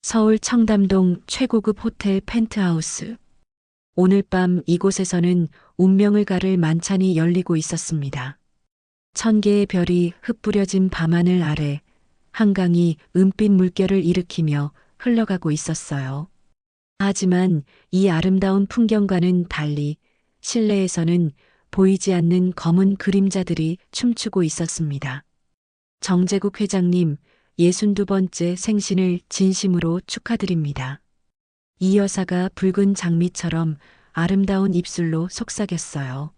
서울 청담동 최고급 호텔 펜트하우스. 오늘 밤 이곳에서는 운명을 가를 만찬이 열리고 있었습니다. 1000개의 별이 흩뿌려진 밤하늘 아래 한강이 은빛 물결을 일으키며 흘러가고 있었어요. 하지만 이 아름다운 풍경과는 달리 실내에서는 보이지 않는 검은 그림자들이 춤추고 있었습니다. 정재국 회장님, 62번째 생신을 진심으로 축하드립니다. 이 여사가 붉은 장미처럼 아름다운 입술로 속삭였어요.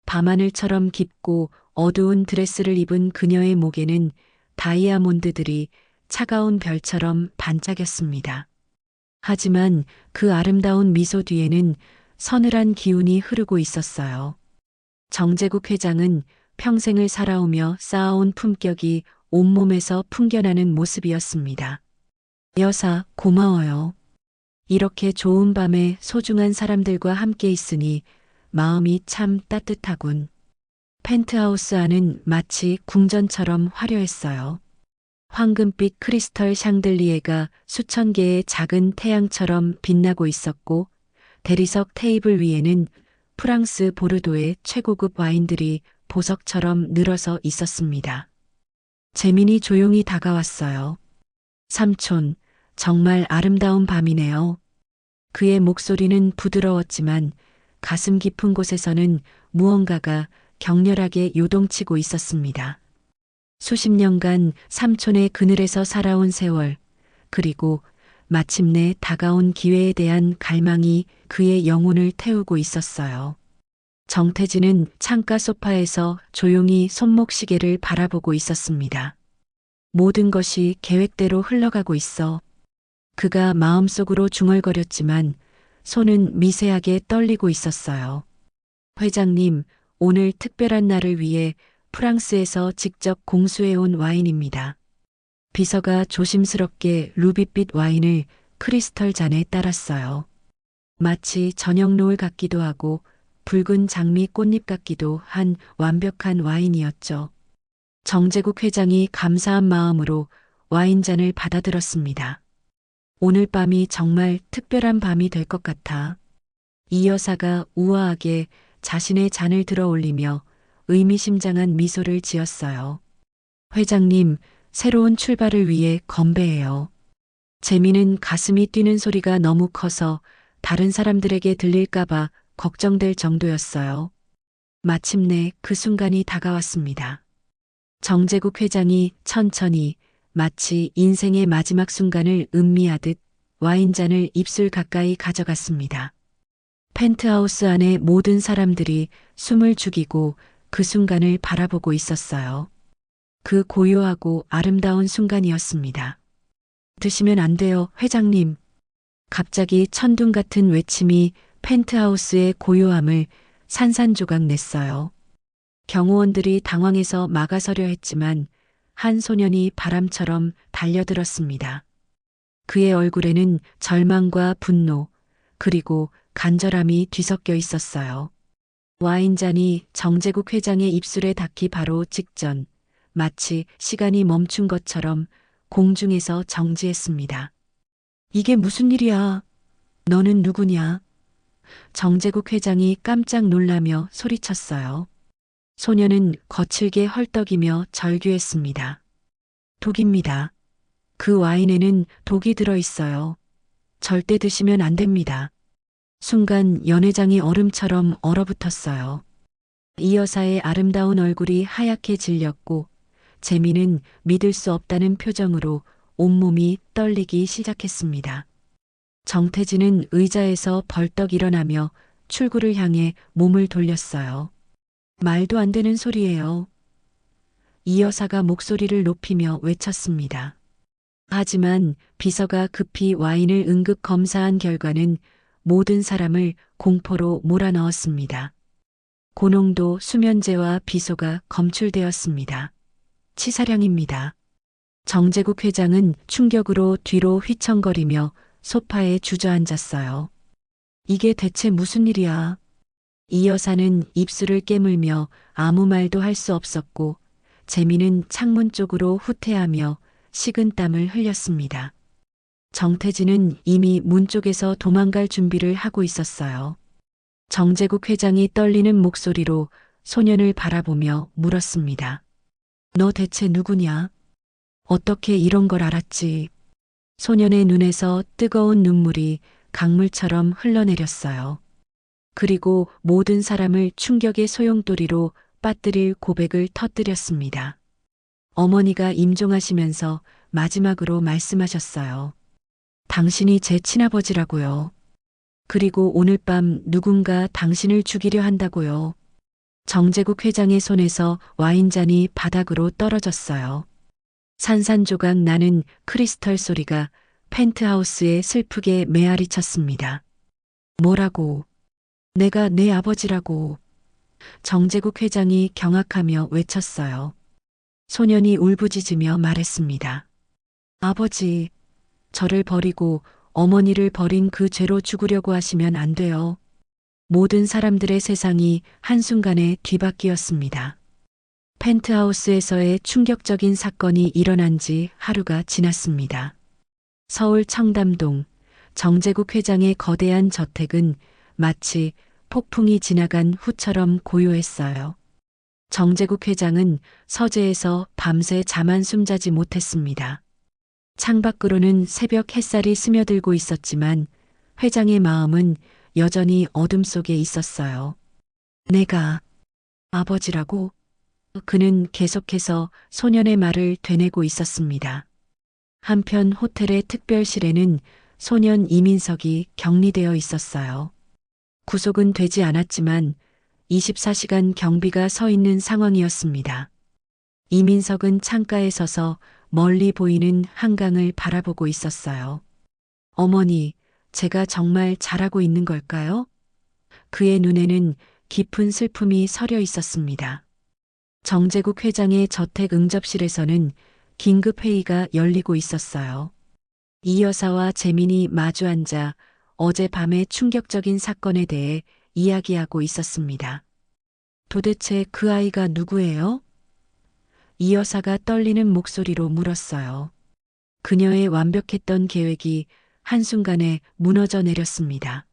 밤하늘처럼 깊고 어두운 드레스를 입은 그녀의 목에는 다이아몬드들이 차가운 별처럼 반짝였습니다. 하지만 그 아름다운 미소 뒤에는 서늘한 기운이 흐르고 있었어요. 정재국 회장은 평생을 살아오며 쌓아온 품격이 온몸에서 풍겨나는 모습이었습니다. 여사, 고마워요. 이렇게 좋은 밤에 소중한 사람들과 함께 있으니 마음이 참 따뜻하군. 펜트하우스 안은 마치 궁전처럼 화려했어요. 황금빛 크리스털 샹들리에가 수천 개의 작은 태양처럼 빛나고 있었고, 대리석 테이블 위에는 프랑스 보르도의 최고급 와인들이 보석처럼 늘어서 있었습니다. 재민이 조용히 다가왔어요. 삼촌, 정말 아름다운 밤이네요. 그의 목소리는 부드러웠지만 가슴 깊은 곳에서는 무언가가 격렬하게 요동치고 있었습니다. 수십 년간 삼촌의 그늘에서 살아온 세월, 그리고 마침내 다가온 기회에 대한 갈망이 그의 영혼을 태우고 있었어요. 정태진은 창가 소파에서 조용히 손목시계를 바라보고 있었습니다. 모든 것이 계획대로 흘러가고 있어. 그가 마음속으로 중얼거렸지만 손은 미세하게 떨리고 있었어요. 회장님, 오늘 특별한 날을 위해 프랑스에서 직접 공수해온 와인입니다. 비서가 조심스럽게 루비빛 와인을 크리스털 잔에 따랐어요. 마치 저녁 노을 같기도 하고 붉은 장미 꽃잎 같기도 한 완벽한 와인이었죠. 정재국 회장이 감사한 마음으로 와인잔을 받아들었습니다. 오늘 밤이 정말 특별한 밤이 될 것 같아. 이 여사가 우아하게 자신의 잔을 들어 올리며 의미심장한 미소를 지었어요. 회장님, 새로운 출발을 위해 건배해요. 재미는 가슴이 뛰는 소리가 너무 커서 다른 사람들에게 들릴까봐 걱정될 정도였어요. 마침내 그 순간이 다가왔습니다. 정재국 회장이 천천히 마치 인생의 마지막 순간을 음미하듯 와인잔을 입술 가까이 가져갔습니다. 펜트하우스 안의 모든 사람들이 숨을 죽이고 그 순간을 바라보고 있었어요. 그 고요하고 아름다운 순간이었습니다. 드시면 안 돼요, 회장님. 갑자기 천둥 같은 외침이 펜트하우스의 고요함을 산산조각 냈어요. 경호원들이 당황해서 막아서려 했지만 한 소년이 바람처럼 달려들었습니다. 그의 얼굴에는 절망과 분노, 그리고 간절함이 뒤섞여 있었어요. 와인잔이 정재국 회장의 입술에 닿기 바로 직전, 마치 시간이 멈춘 것처럼 공중에서 정지했습니다. 이게 무슨 일이야? 너는 누구냐? 정재국 회장이 깜짝 놀라며 소리쳤어요. 소녀는 거칠게 헐떡이며 절규했습니다. 독입니다. 그 와인에는 독이 들어있어요. 절대 드시면 안 됩니다. 순간 연회장이 얼음처럼 얼어붙었어요. 이 여사의 아름다운 얼굴이 하얗게 질렸고 재미는 믿을 수 없다는 표정으로 온몸이 떨리기 시작했습니다. 정태진은 의자에서 벌떡 일어나며 출구를 향해 몸을 돌렸어요. 말도 안 되는 소리예요. 이 여사가 목소리를 높이며 외쳤습니다. 하지만 비서가 급히 와인을 응급 검사한 결과는 모든 사람을 공포로 몰아넣었습니다. 고농도 수면제와 비소가 검출되었습니다. 치사량입니다. 정재국 회장은 충격으로 뒤로 휘청거리며 소파에 주저앉았어요. 이게 대체 무슨 일이야? 이 여사는 입술을 깨물며 아무 말도 할 수 없었고 재미는 창문 쪽으로 후퇴하며 식은땀을 흘렸습니다. 정태진은 이미 문 쪽에서 도망갈 준비를 하고 있었어요. 정재국 회장이 떨리는 목소리로 소년을 바라보며 물었습니다. 너 대체 누구냐? 어떻게 이런 걸 알았지? 소년의 눈에서 뜨거운 눈물이 강물처럼 흘러내렸어요. 그리고 모든 사람을 충격의 소용돌이로 빠뜨릴 고백을 터뜨렸습니다. 어머니가 임종하시면서 마지막으로 말씀하셨어요. 당신이 제 친아버지라고요. 그리고 오늘 밤 누군가 당신을 죽이려 한다고요. 정재국 회장의 손에서 와인잔이 바닥으로 떨어졌어요. 산산조각 나는 크리스털 소리가 펜트하우스에 슬프게 메아리 쳤습니다. 뭐라고? 내가 내 아버지라고. 정재국 회장이 경악하며 외쳤어요. 소년이 울부짖으며 말했습니다. 아버지, 저를 버리고 어머니를 버린 그 죄로 죽으려고 하시면 안 돼요. 모든 사람들의 세상이 한순간에 뒤바뀌었습니다. 펜트하우스에서의 충격적인 사건이 일어난 지 하루가 지났습니다. 서울 청담동 정재국 회장의 거대한 저택은 마치 폭풍이 지나간 후처럼 고요했어요. 정재국 회장은 서재에서 밤새 잠 한숨 자지 못했습니다. 창밖으로는 새벽 햇살이 스며들고 있었지만 회장의 마음은 여전히 어둠 속에 있었어요. 내가 아버지라고? 그는 계속해서 소년의 말을 되뇌고 있었습니다. 한편 호텔의 특별실에는 소년 이민석이 격리되어 있었어요. 구속은 되지 않았지만 24시간 경비가 서 있는 상황이었습니다. 이민석은 창가에 서서 멀리 보이는 한강을 바라보고 있었어요. 어머니, 제가 정말 잘하고 있는 걸까요? 그의 눈에는 깊은 슬픔이 서려 있었습니다. 정재국 회장의 저택 응접실에서는 긴급 회의가 열리고 있었어요. 이 여사와 재민이 마주 앉아 어젯밤의 충격적인 사건에 대해 이야기하고 있었습니다. 도대체 그 아이가 누구예요? 이 여사가 떨리는 목소리로 물었어요. 그녀의 완벽했던 계획이 한순간에 무너져 내렸습니다.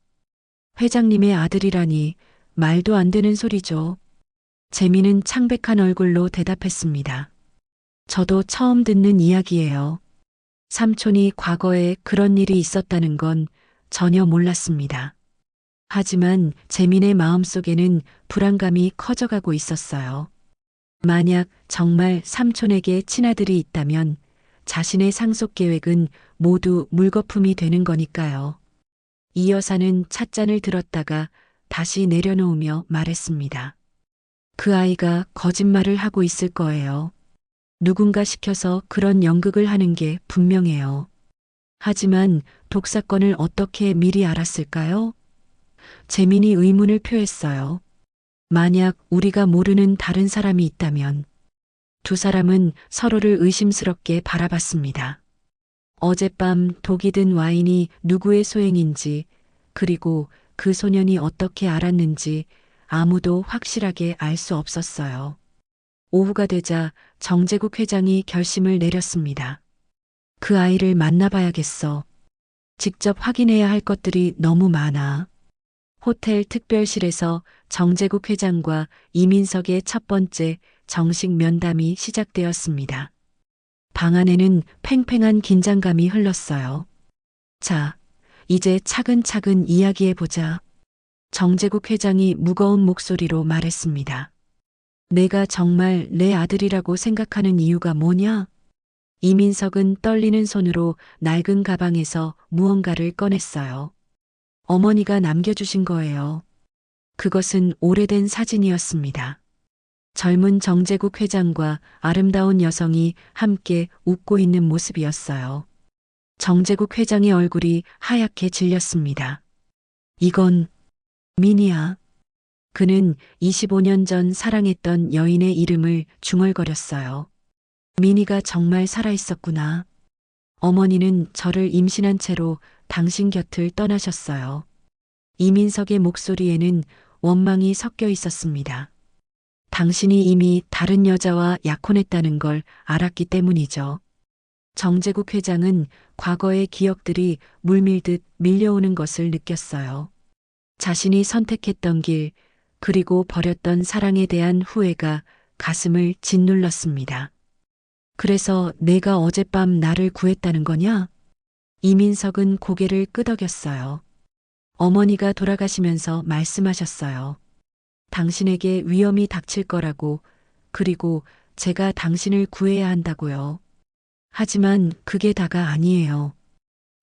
회장님의 아들이라니 말도 안 되는 소리죠. 재민은 창백한 얼굴로 대답했습니다. 저도 처음 듣는 이야기예요. 삼촌이 과거에 그런 일이 있었다는 건 전혀 몰랐습니다. 하지만 재민의 마음속에는 불안감이 커져가고 있었어요. 만약 정말 삼촌에게 친아들이 있다면 자신의 상속 계획은 모두 물거품이 되는 거니까요. 이 여사는 찻잔을 들었다가 다시 내려놓으며 말했습니다. 그 아이가 거짓말을 하고 있을 거예요. 누군가 시켜서 그런 연극을 하는 게 분명해요. 하지만 독사건을 어떻게 미리 알았을까요? 재민이 의문을 표했어요. 만약 우리가 모르는 다른 사람이 있다면. 두 사람은 서로를 의심스럽게 바라봤습니다. 어젯밤 독이 든 와인이 누구의 소행인지, 그리고 그 소년이 어떻게 알았는지 아무도 확실하게 알 수 없었어요. 오후가 되자 정재국 회장이 결심을 내렸습니다. 그 아이를 만나봐야겠어. 직접 확인해야 할 것들이 너무 많아. 호텔 특별실에서 정재국 회장과 이민석의 첫 번째 정식 면담이 시작되었습니다. 방 안에는 팽팽한 긴장감이 흘렀어요. 자, 이제 차근차근 이야기해보자. 정재국 회장이 무거운 목소리로 말했습니다. 내가 정말 내 아들이라고 생각하는 이유가 뭐냐? 이민석은 떨리는 손으로 낡은 가방에서 무언가를 꺼냈어요. 어머니가 남겨주신 거예요. 그것은 오래된 사진이었습니다. 젊은 정재국 회장과 아름다운 여성이 함께 웃고 있는 모습이었어요. 정재국 회장의 얼굴이 하얗게 질렸습니다. 이건 민이야. 그는 25년 전 사랑했던 여인의 이름을 중얼거렸어요. 민이가 정말 살아있었구나. 어머니는 저를 임신한 채로 당신 곁을 떠나셨어요. 이민석의 목소리에는 원망이 섞여 있었습니다. 당신이 이미 다른 여자와 약혼했다는 걸 알았기 때문이죠. 정재국 회장은 과거의 기억들이 물밀듯 밀려오는 것을 느꼈어요. 자신이 선택했던 길, 그리고 버렸던 사랑에 대한 후회가 가슴을 짓눌렀습니다. 그래서 내가 어젯밤 나를 구했다는 거냐? 이민석은 고개를 끄덕였어요. 어머니가 돌아가시면서 말씀하셨어요. 당신에게 위험이 닥칠 거라고, 그리고 제가 당신을 구해야 한다고요. 하지만 그게 다가 아니에요.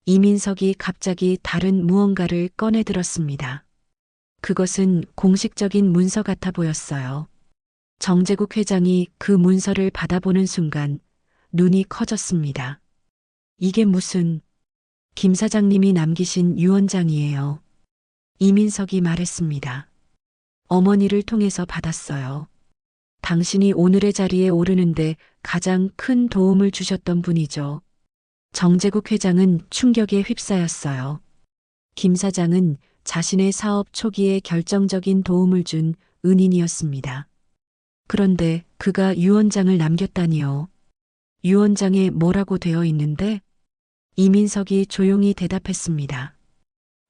이민석이 갑자기 다른 무언가를 꺼내 들었습니다. 그것은 공식적인 문서 같아 보였어요. 정재국 회장이 그 문서를 받아보는 순간 눈이 커졌습니다. 이게 무슨 김 사장님이 남기신 유언장이에요. 이민석이 말했습니다. 어머니를 통해서 받았어요. 당신이 오늘의 자리에 오르는데 가장 큰 도움을 주셨던 분이죠. 정재국 회장은 충격에 휩싸였어요. 김 사장은 자신의 사업 초기에 결정적인 도움을 준 은인이었습니다. 그런데 그가 유언장을 남겼다니요. 유언장에 뭐라고 되어 있는데? 이민석이 조용히 대답했습니다.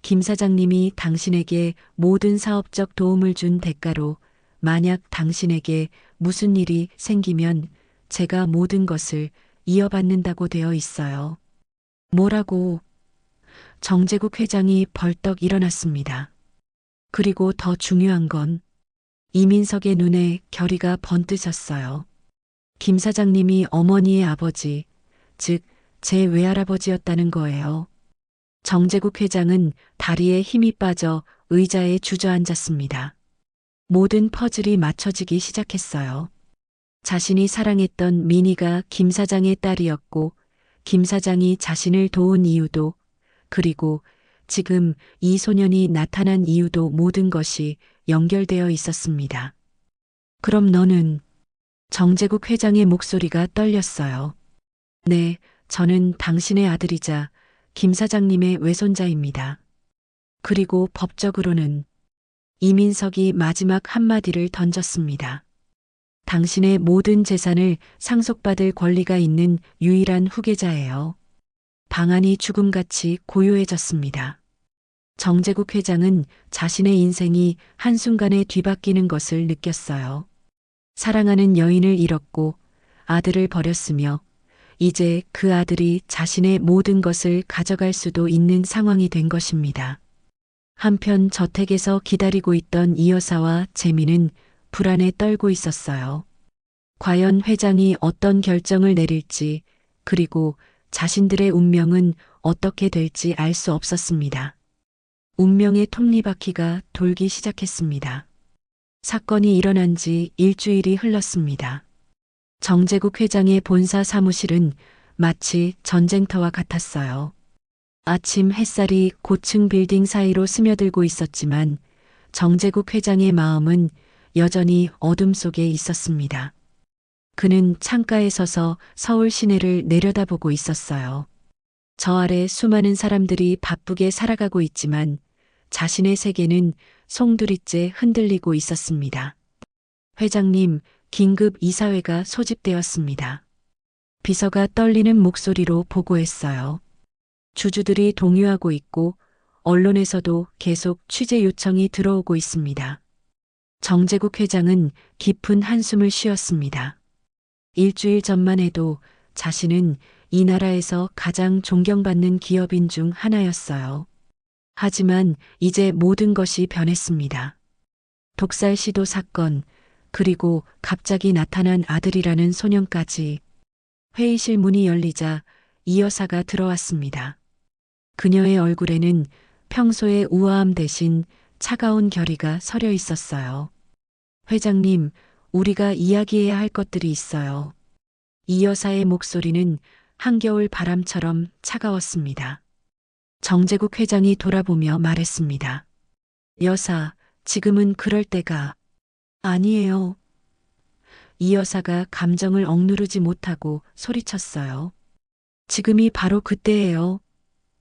김 사장님이 당신에게 모든 사업적 도움을 준 대가로 만약 당신에게 무슨 일이 생기면 제가 모든 것을 이어받는다고 되어 있어요. 뭐라고? 정재국 회장이 벌떡 일어났습니다. 그리고 더 중요한 건 이민석의 눈에 결의가 번뜨셨어요. 김 사장님이 어머니의 아버지, 즉 제 외할아버지였다는 거예요. 정재국 회장은 다리에 힘이 빠져 의자에 주저앉았습니다. 모든 퍼즐이 맞춰지기 시작했어요. 자신이 사랑했던 미니가 김 사장의 딸이었고, 김 사장이 자신을 도운 이유도, 그리고 지금 이 소년이 나타난 이유도 모든 것이 연결되어 있었습니다. 그럼 너는? 정재국 회장의 목소리가 떨렸어요. 네, 저는 당신의 아들이자 김 사장님의 외손자입니다. 그리고 법적으로는 이민석이 마지막 한마디를 던졌습니다. 당신의 모든 재산을 상속받을 권리가 있는 유일한 후계자예요. 방안이 죽음같이 고요해졌습니다. 정재국 회장은 자신의 인생이 한순간에 뒤바뀌는 것을 느꼈어요. 사랑하는 여인을 잃었고 아들을 버렸으며 이제 그 아들이 자신의 모든 것을 가져갈 수도 있는 상황이 된 것입니다. 한편 저택에서 기다리고 있던 이 여사와 재민은 불안에 떨고 있었어요. 과연 회장이 어떤 결정을 내릴지, 그리고 자신들의 운명은 어떻게 될지 알 수 없었습니다. 운명의 톱니바퀴가 돌기 시작했습니다. 사건이 일어난 지 일주일이 흘렀습니다. 정재국 회장의 본사 사무실은 마치 전쟁터와 같았어요. 아침 햇살이 고층 빌딩 사이로 스며들고 있었지만 정재국 회장의 마음은 여전히 어둠 속에 있었습니다. 그는 창가에 서서 서울 시내를 내려다보고 있었어요. 저 아래 수많은 사람들이 바쁘게 살아가고 있지만 자신의 세계는 송두리째 흔들리고 있었습니다. 회장님, 긴급 이사회가 소집되었습니다. 비서가 떨리는 목소리로 보고했어요. 주주들이 동요하고 있고 언론에서도 계속 취재 요청이 들어오고 있습니다. 정재국 회장은 깊은 한숨을 쉬었습니다. 일주일 전만 해도 자신은 이 나라에서 가장 존경받는 기업인 중 하나였어요. 하지만 이제 모든 것이 변했습니다. 독살 시도 사건, 그리고 갑자기 나타난 아들이라는 소년까지. 회의실 문이 열리자 이 여사가 들어왔습니다. 그녀의 얼굴에는 평소의 우아함 대신 차가운 결의가 서려 있었어요. 회장님, 우리가 이야기해야 할 것들이 있어요. 이 여사의 목소리는 한겨울 바람처럼 차가웠습니다. 정재국 회장이 돌아보며 말했습니다. 여사, 지금은 그럴 때가 아니에요. 이 여사가 감정을 억누르지 못하고 소리쳤어요. 지금이 바로 그때예요.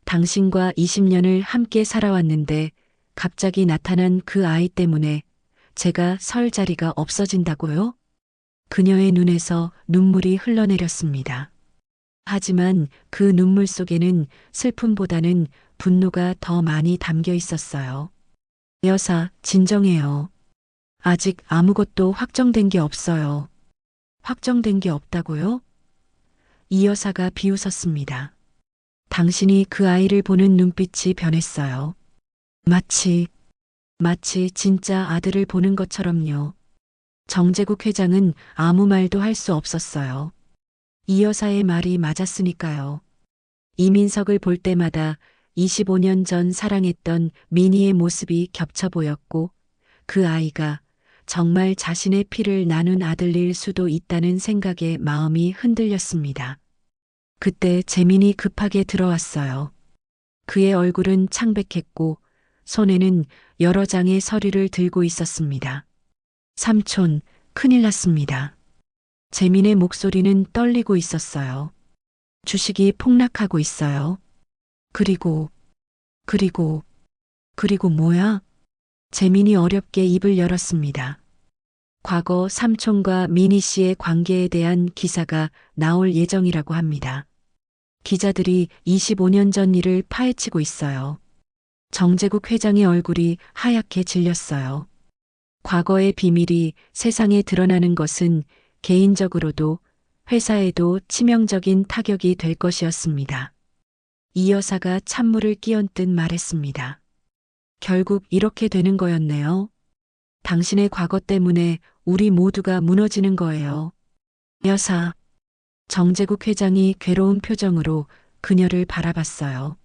당신과 20년을 함께 살아왔는데 갑자기 나타난 그 아이 때문에 제가 설 자리가 없어진다고요? 그녀의 눈에서 눈물이 흘러내렸습니다. 하지만 그 눈물 속에는 슬픔보다는 분노가 더 많이 담겨 있었어요. 여사, 진정해요. 아직 아무것도 확정된 게 없어요. 확정된 게 없다고요? 이 여사가 비웃었습니다. 당신이 그 아이를 보는 눈빛이 변했어요. 마치 진짜 아들을 보는 것처럼요. 정재국 회장은 아무 말도 할 수 없었어요. 이 여사의 말이 맞았으니까요. 이민석을 볼 때마다 25년 전 사랑했던 미니의 모습이 겹쳐 보였고 그 아이가 정말 자신의 피를 나눈 아들일 수도 있다는 생각에 마음이 흔들렸습니다. 그때 재민이 급하게 들어왔어요. 그의 얼굴은 창백했고 손에는 여러 장의 서류를 들고 있었습니다. 삼촌, 큰일 났습니다. 재민의 목소리는 떨리고 있었어요. 주식이 폭락하고 있어요. 그리고 뭐야? 재민이 어렵게 입을 열었습니다. 과거 삼촌과 미니 씨의 관계에 대한 기사가 나올 예정이라고 합니다. 기자들이 25년 전 일을 파헤치고 있어요. 정재국 회장의 얼굴이 하얗게 질렸어요. 과거의 비밀이 세상에 드러나는 것은 개인적으로도 회사에도 치명적인 타격이 될 것이었습니다. 이 여사가 찬물을 끼얹듯 말했습니다. 결국 이렇게 되는 거였네요. 당신의 과거 때문에 우리 모두가 무너지는 거예요. 여사, 정재국 회장이 괴로운 표정으로 그녀를 바라봤어요.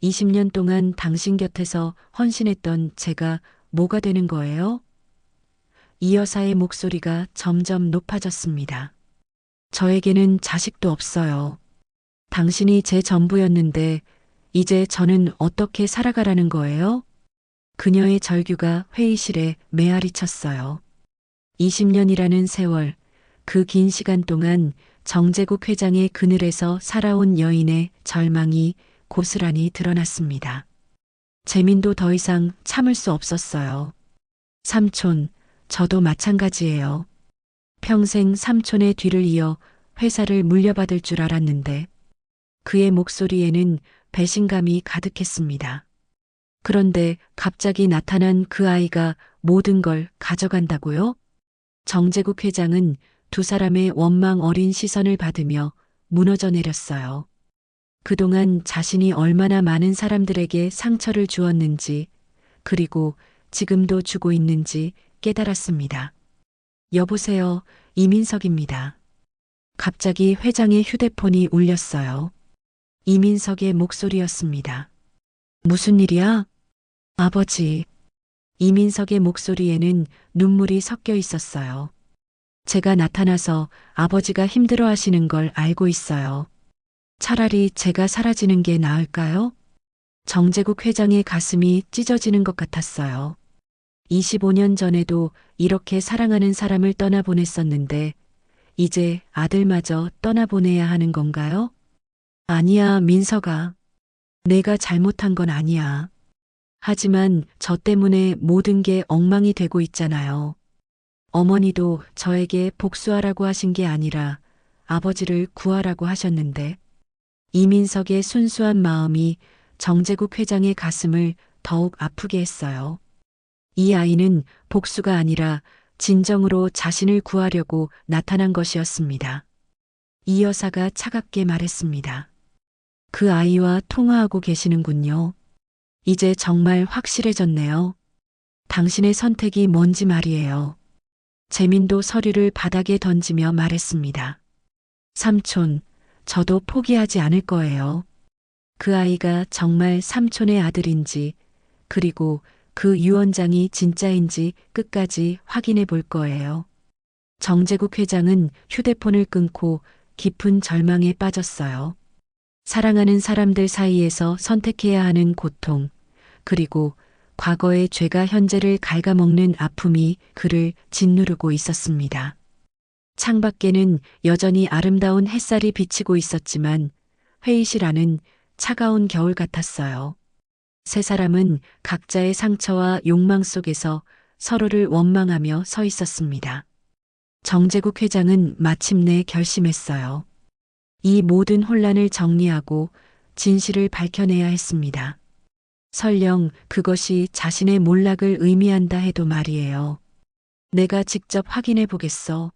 20년 동안 당신 곁에서 헌신했던 제가 뭐가 되는 거예요? 이 여사의 목소리가 점점 높아졌습니다. 저에게는 자식도 없어요. 당신이 제 전부였는데 이제 저는 어떻게 살아가라는 거예요? 그녀의 절규가 회의실에 메아리 쳤어요. 20년이라는 세월, 그 긴 시간 동안 정재국 회장의 그늘에서 살아온 여인의 절망이 고스란히 드러났습니다. 재민도 더 이상 참을 수 없었어요. 삼촌, 저도 마찬가지예요. 평생 삼촌의 뒤를 이어 회사를 물려받을 줄 알았는데 그의 목소리에는 배신감이 가득했습니다. 그런데 갑자기 나타난 그 아이가 모든 걸 가져간다고요? 정재국 회장은 두 사람의 원망 어린 시선을 받으며 무너져 내렸어요. 그동안 자신이 얼마나 많은 사람들에게 상처를 주었는지, 그리고 지금도 주고 있는지 깨달았습니다. 여보세요, 이민석입니다. 갑자기 회장의 휴대폰이 울렸어요. 이민석의 목소리였습니다. 무슨 일이야? 아버지. 이민석의 목소리에는 눈물이 섞여 있었어요. 제가 나타나서 아버지가 힘들어 하시는 걸 알고 있어요. 차라리 제가 사라지는 게 나을까요? 정재국 회장의 가슴이 찢어지는 것 같았어요. 25년 전에도 이렇게 사랑하는 사람을 떠나보냈었는데 이제 아들마저 떠나보내야 하는 건가요? 아니야, 민석아. 내가 잘못한 건 아니야. 하지만 저 때문에 모든 게 엉망이 되고 있잖아요. 어머니도 저에게 복수하라고 하신 게 아니라 아버지를 구하라고 하셨는데 이민석의 순수한 마음이 정재국 회장의 가슴을 더욱 아프게 했어요. 이 아이는 복수가 아니라 진정으로 자신을 구하려고 나타난 것이었습니다. 이 여사가 차갑게 말했습니다. 그 아이와 통화하고 계시는군요. 이제 정말 확실해졌네요. 당신의 선택이 뭔지 말이에요. 재민도 서류를 바닥에 던지며 말했습니다. 삼촌, 저도 포기하지 않을 거예요. 그 아이가 정말 삼촌의 아들인지, 그리고 그 유언장이 진짜인지 끝까지 확인해 볼 거예요. 정재국 회장은 휴대폰을 끊고 깊은 절망에 빠졌어요. 사랑하는 사람들 사이에서 선택해야 하는 고통, 그리고 과거의 죄가 현재를 갉아먹는 아픔이 그를 짓누르고 있었습니다. 창밖에는 여전히 아름다운 햇살이 비치고 있었지만 회의실 안은 차가운 겨울 같았어요. 세 사람은 각자의 상처와 욕망 속에서 서로를 원망하며 서 있었습니다. 정재국 회장은 마침내 결심했어요. 이 모든 혼란을 정리하고 진실을 밝혀내야 했습니다. 설령 그것이 자신의 몰락을 의미한다 해도 말이에요. 내가 직접 확인해 보겠어.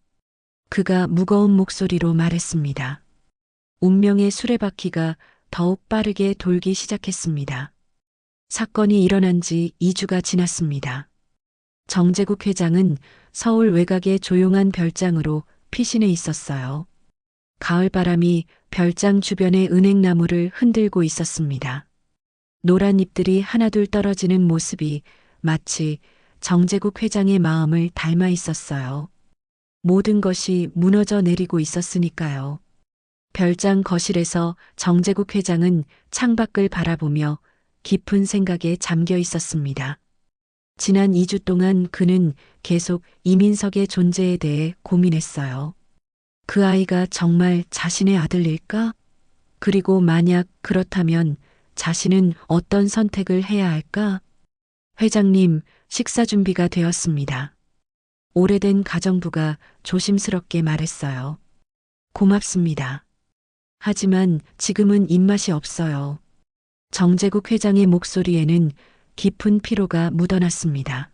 그가 무거운 목소리로 말했습니다. 운명의 수레바퀴가 더욱 빠르게 돌기 시작했습니다. 사건이 일어난 지 2주가 지났습니다. 정재국 회장은 서울 외곽의 조용한 별장으로 피신해 있었어요. 가을바람이 별장 주변의 은행나무를 흔들고 있었습니다. 노란 잎들이 하나둘 떨어지는 모습이 마치 정재국 회장의 마음을 닮아 있었어요. 모든 것이 무너져 내리고 있었으니까요. 별장 거실에서 정재국 회장은 창밖을 바라보며 깊은 생각에 잠겨 있었습니다. 지난 2주 동안 그는 계속 이민석의 존재에 대해 고민했어요. 그 아이가 정말 자신의 아들일까? 그리고 만약 그렇다면 자신은 어떤 선택을 해야 할까? 회장님, 식사 준비가 되었습니다. 오래된 가정부가 조심스럽게 말했어요. 고맙습니다. 하지만 지금은 입맛이 없어요. 정재국 회장의 목소리에는 깊은 피로가 묻어났습니다.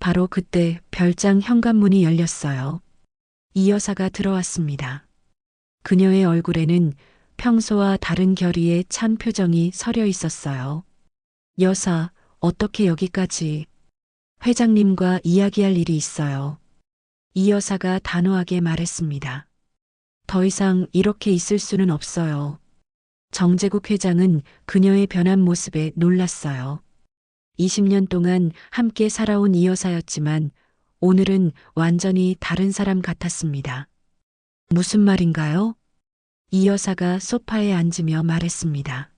바로 그때 별장 현관문이 열렸어요. 이 여사가 들어왔습니다. 그녀의 얼굴에는 평소와 다른 결의의 찬 표정이 서려 있었어요. 여사, 어떻게 여기까지? 회장님과 이야기할 일이 있어요. 이 여사가 단호하게 말했습니다. 더 이상 이렇게 있을 수는 없어요. 정재국 회장은 그녀의 변한 모습에 놀랐어요. 20년 동안 함께 살아온 이 여사였지만 오늘은 완전히 다른 사람 같았습니다. 무슨 말인가요? 이 여사가 소파에 앉으며 말했습니다.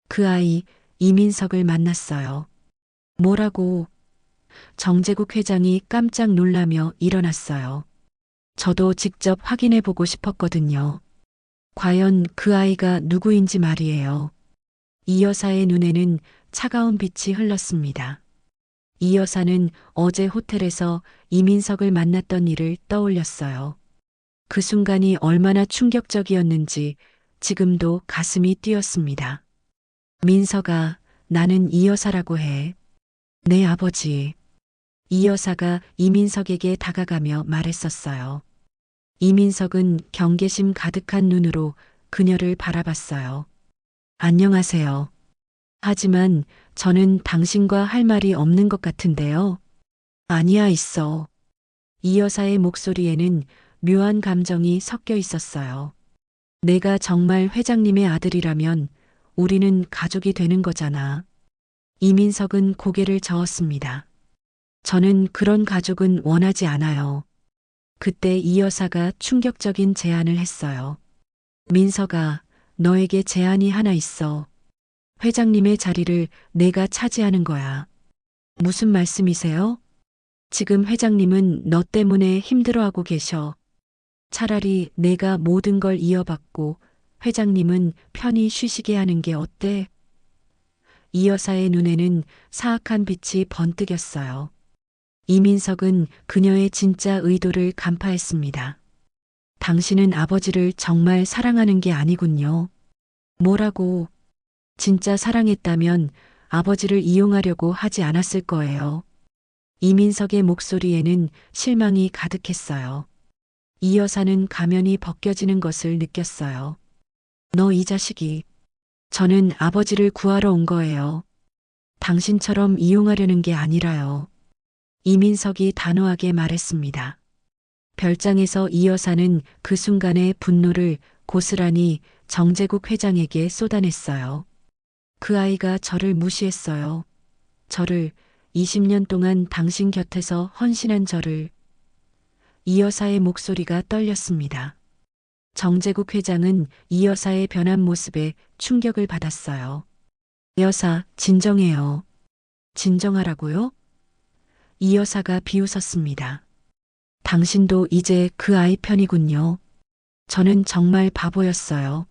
그 아이 이민석을 만났어요. 뭐라고? 정재국 회장이 깜짝 놀라며 일어났어요. 저도 직접 확인해 보고 싶었거든요. 과연 그 아이가 누구인지 말이에요. 이 여사의 눈에는 차가운 빛이 흘렀습니다. 이 여사는 어제 호텔에서 이민석을 만났던 일을 떠올렸어요. 그 순간이 얼마나 충격적이었는지 지금도 가슴이 뛰었습니다. 민석아, 나는 이 여사라고 해. 내 아버지. 이 여사가 이민석에게 다가가며 말했었어요. 이민석은 경계심 가득한 눈으로 그녀를 바라봤어요. 안녕하세요. 하지만 저는 당신과 할 말이 없는 것 같은데요. 아니야, 있어. 이 여사의 목소리에는 묘한 감정이 섞여 있었어요. 내가 정말 회장님의 아들이라면 우리는 가족이 되는 거잖아. 이민석은 고개를 저었습니다. 저는 그런 가족은 원하지 않아요. 그때 이 여사가 충격적인 제안을 했어요. 민석아, 너에게 제안이 하나 있어. 회장님의 자리를 내가 차지하는 거야. 무슨 말씀이세요? 지금 회장님은 너 때문에 힘들어하고 계셔. 차라리 내가 모든 걸 이어받고 회장님은 편히 쉬시게 하는 게 어때? 이 여사의 눈에는 사악한 빛이 번뜩였어요. 이민석은 그녀의 진짜 의도를 간파했습니다. 당신은 아버지를 정말 사랑하는 게 아니군요. 뭐라고? 진짜 사랑했다면 아버지를 이용하려고 하지 않았을 거예요. 이민석의 목소리에는 실망이 가득했어요. 이 여사는 가면이 벗겨지는 것을 느꼈어요. 너 이 자식이. 저는 아버지를 구하러 온 거예요. 당신처럼 이용하려는 게 아니라요. 이민석이 단호하게 말했습니다. 별장에서 이 여사는 그 순간의 분노를 고스란히 정재국 회장에게 쏟아냈어요. 그 아이가 저를 무시했어요. 저를 20년 동안 당신 곁에서 헌신한 저를. 이 여사의 목소리가 떨렸습니다. 정재국 회장은 이 여사의 변한 모습에 충격을 받았어요. 여사, 진정해요. 진정하라고요? 이 여사가 비웃었습니다. 당신도 이제 그 아이 편이군요. 저는 정말 바보였어요.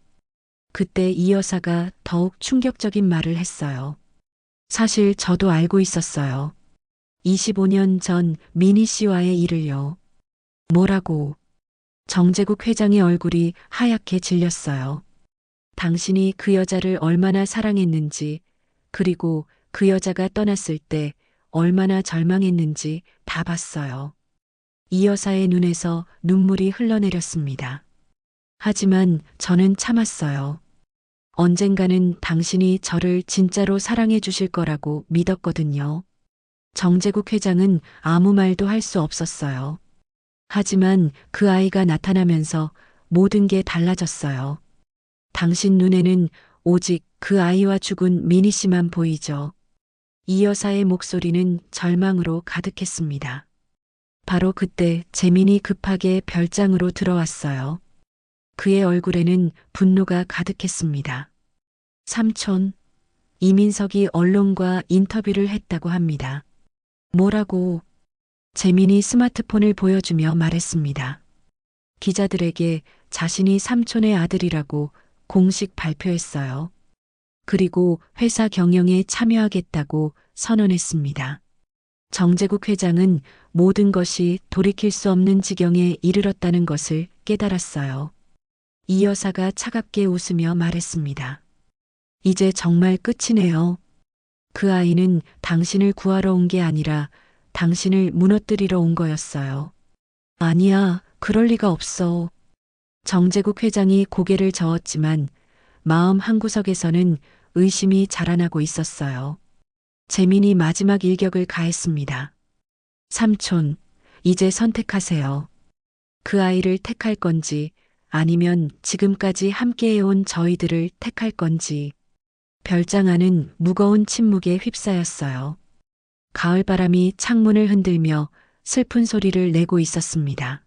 그때 이 여사가 더욱 충격적인 말을 했어요. 사실 저도 알고 있었어요. 25년 전 미니 씨와의 일을요. 뭐라고? 정재국 회장의 얼굴이 하얗게 질렸어요. 당신이 그 여자를 얼마나 사랑했는지, 그리고 그 여자가 떠났을 때 얼마나 절망했는지 다 봤어요. 이 여사의 눈에서 눈물이 흘러내렸습니다. 하지만 저는 참았어요. 언젠가는 당신이 저를 진짜로 사랑해 주실 거라고 믿었거든요. 정재국 회장은 아무 말도 할 수 없었어요. 하지만 그 아이가 나타나면서 모든 게 달라졌어요. 당신 눈에는 오직 그 아이와 죽은 미니 씨만 보이죠. 이 여사의 목소리는 절망으로 가득했습니다. 바로 그때 재민이 급하게 별장으로 들어왔어요. 그의 얼굴에는 분노가 가득했습니다. 삼촌, 이민석이 언론과 인터뷰를 했다고 합니다. 뭐라고? 재민이 스마트폰을 보여주며 말했습니다. 기자들에게 자신이 삼촌의 아들이라고 공식 발표했어요. 그리고 회사 경영에 참여하겠다고 선언했습니다. 정재국 회장은 모든 것이 돌이킬 수 없는 지경에 이르렀다는 것을 깨달았어요. 이 여사가 차갑게 웃으며 말했습니다. 이제 정말 끝이네요. 그 아이는 당신을 구하러 온 게 아니라 당신을 무너뜨리러 온 거였어요. 아니야, 그럴 리가 없어. 정재국 회장이 고개를 저었지만 마음 한구석에서는 의심이 자라나고 있었어요. 재민이 마지막 일격을 가했습니다. 삼촌, 이제 선택하세요. 그 아이를 택할 건지 아니면 지금까지 함께해온 저희들을 택할 건지. 별장 안은 무거운 침묵에 휩싸였어요. 가을바람이 창문을 흔들며 슬픈 소리를 내고 있었습니다.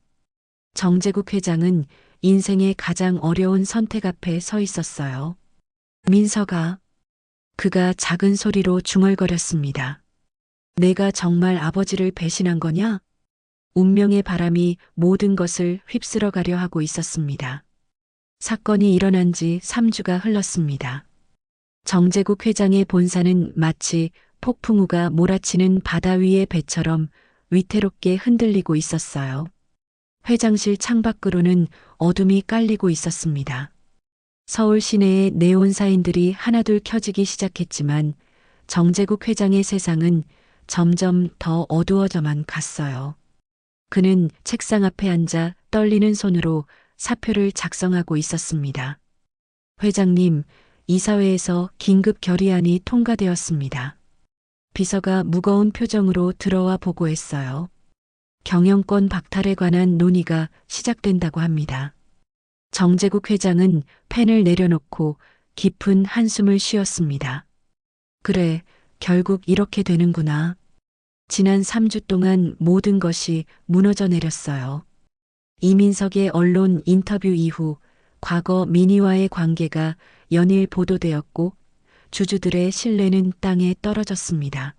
정재국 회장은 인생의 가장 어려운 선택 앞에 서 있었어요. 민서가, 그가 작은 소리로 중얼거렸습니다. 내가 정말 아버지를 배신한 거냐? 운명의 바람이 모든 것을 휩쓸어 가려 하고 있었습니다. 사건이 일어난 지 3주가 흘렀습니다. 정재국 회장의 본사는 마치 폭풍우가 몰아치는 바다 위의 배처럼 위태롭게 흔들리고 있었어요. 회장실 창밖으로는 어둠이 깔리고 있었습니다. 서울 시내의 네온 사인들이 하나둘 켜지기 시작했지만 정재국 회장의 세상은 점점 더 어두워져만 갔어요. 그는 책상 앞에 앉아 떨리는 손으로 사표를 작성하고 있었습니다. 회장님, 이사회에서 긴급 결의안이 통과되었습니다. 비서가 무거운 표정으로 들어와 보고했어요. 경영권 박탈에 관한 논의가 시작된다고 합니다. 정재국 회장은 펜을 내려놓고 깊은 한숨을 쉬었습니다. 그래, 결국 이렇게 되는구나. 지난 3주 동안 모든 것이 무너져 내렸어요. 이민석의 언론 인터뷰 이후 과거 미니와의 관계가 연일 보도되었고 주주들의 신뢰는 땅에 떨어졌습니다.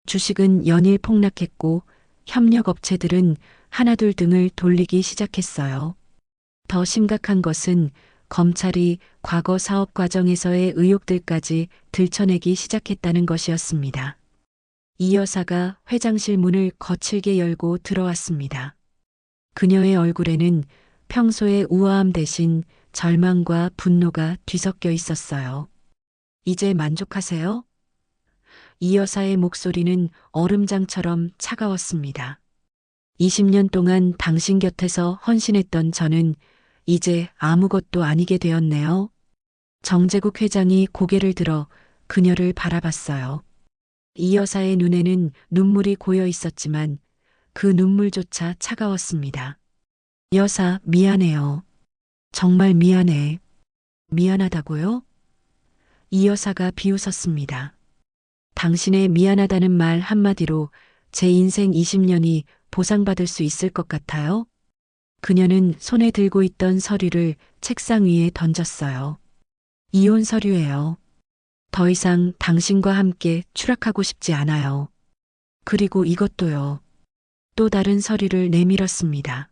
주식은 연일 폭락했고 협력업체들은 하나둘 등을 돌리기 시작했어요. 더 심각한 것은 검찰이 과거 사업 과정에서의 의혹들까지 들춰내기 시작했다는 것이었습니다. 이 여사가 회장실 문을 거칠게 열고 들어왔습니다. 그녀의 얼굴에는 평소의 우아함 대신 절망과 분노가 뒤섞여 있었어요. 이제 만족하세요? 이 여사의 목소리는 얼음장처럼 차가웠습니다. 20년 동안 당신 곁에서 헌신했던 저는 이제 아무것도 아니게 되었네요. 정재국 회장이 고개를 들어 그녀를 바라봤어요. 이 여사의 눈에는 눈물이 고여 있었지만 그 눈물조차 차가웠습니다. 여사, 미안해요. 정말 미안해. 미안하다고요? 이 여사가 비웃었습니다. 당신의 미안하다는 말 한마디로 제 인생 20년이 보상받을 수 있을 것 같아요? 그녀는 손에 들고 있던 서류를 책상 위에 던졌어요. 이혼 서류예요. 더 이상 당신과 함께 추락하고 싶지 않아요. 그리고 이것도요. 또 다른 서류를 내밀었습니다.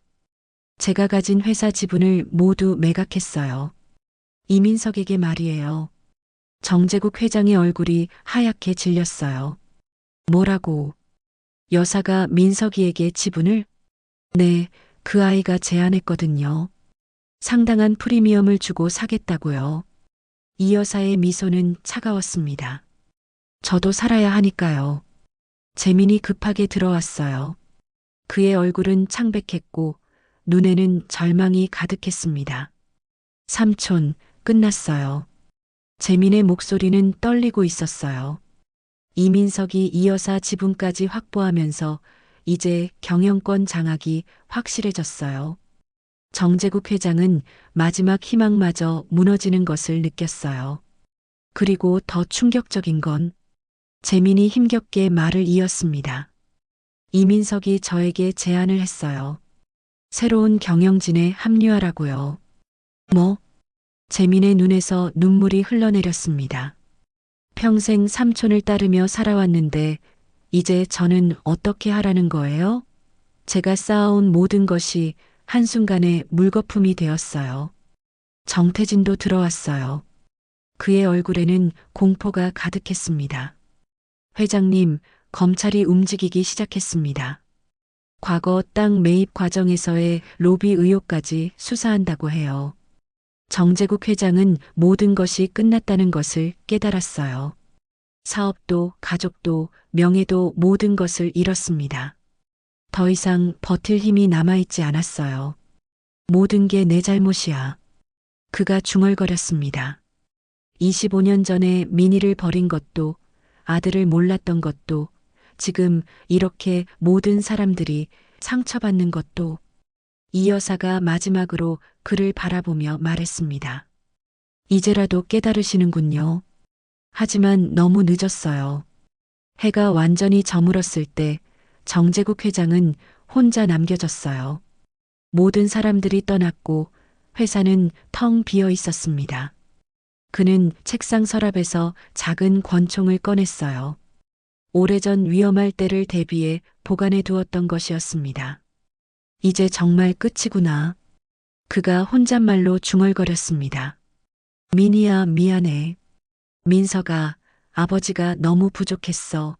제가 가진 회사 지분을 모두 매각했어요. 이민석에게 말이에요. 정재국 회장의 얼굴이 하얗게 질렸어요. 뭐라고? 여사가 민석이에게 지분을? 네, 그 아이가 제안했거든요. 상당한 프리미엄을 주고 사겠다고요. 이 여사의 미소는 차가웠습니다. 저도 살아야 하니까요. 재민이 급하게 들어왔어요. 그의 얼굴은 창백했고 눈에는 절망이 가득했습니다. 삼촌, 끝났어요. 재민의 목소리는 떨리고 있었어요. 이민석이 이 여사 지분까지 확보하면서 이제 경영권 장악이 확실해졌어요. 정재국 회장은 마지막 희망마저 무너지는 것을 느꼈어요. 그리고 더 충격적인 건 재민이 힘겹게 말을 이었습니다. 이민석이 저에게 제안을 했어요. 새로운 경영진에 합류하라고요. 뭐? 재민의 눈에서 눈물이 흘러내렸습니다. 평생 삼촌을 따르며 살아왔는데 이제 저는 어떻게 하라는 거예요? 제가 쌓아온 모든 것이 한순간에 물거품이 되었어요. 정태진도 들어왔어요. 그의 얼굴에는 공포가 가득했습니다. 회장님, 검찰이 움직이기 시작했습니다. 과거 땅 매입 과정에서의 로비 의혹까지 수사한다고 해요. 정재국 회장은 모든 것이 끝났다는 것을 깨달았어요. 사업도, 가족도, 명예도 모든 것을 잃었습니다. 더 이상 버틸 힘이 남아있지 않았어요. 모든 게 내 잘못이야. 그가 중얼거렸습니다. 25년 전에 민희를 버린 것도, 아들을 몰랐던 것도, 지금 이렇게 모든 사람들이 상처받는 것도, 이 여사가 마지막으로 그를 바라보며 말했습니다. 이제라도 깨달으시는군요. 하지만 너무 늦었어요. 해가 완전히 저물었을 때 정재국 회장은 혼자 남겨졌어요. 모든 사람들이 떠났고 회사는 텅 비어 있었습니다. 그는 책상 서랍에서 작은 권총을 꺼냈어요. 오래전 위험할 때를 대비해 보관해 두었던 것이었습니다. 이제 정말 끝이구나. 그가 혼잣말로 중얼거렸습니다. 민희야, 미안해. 민서가, 아버지가 너무 부족했어.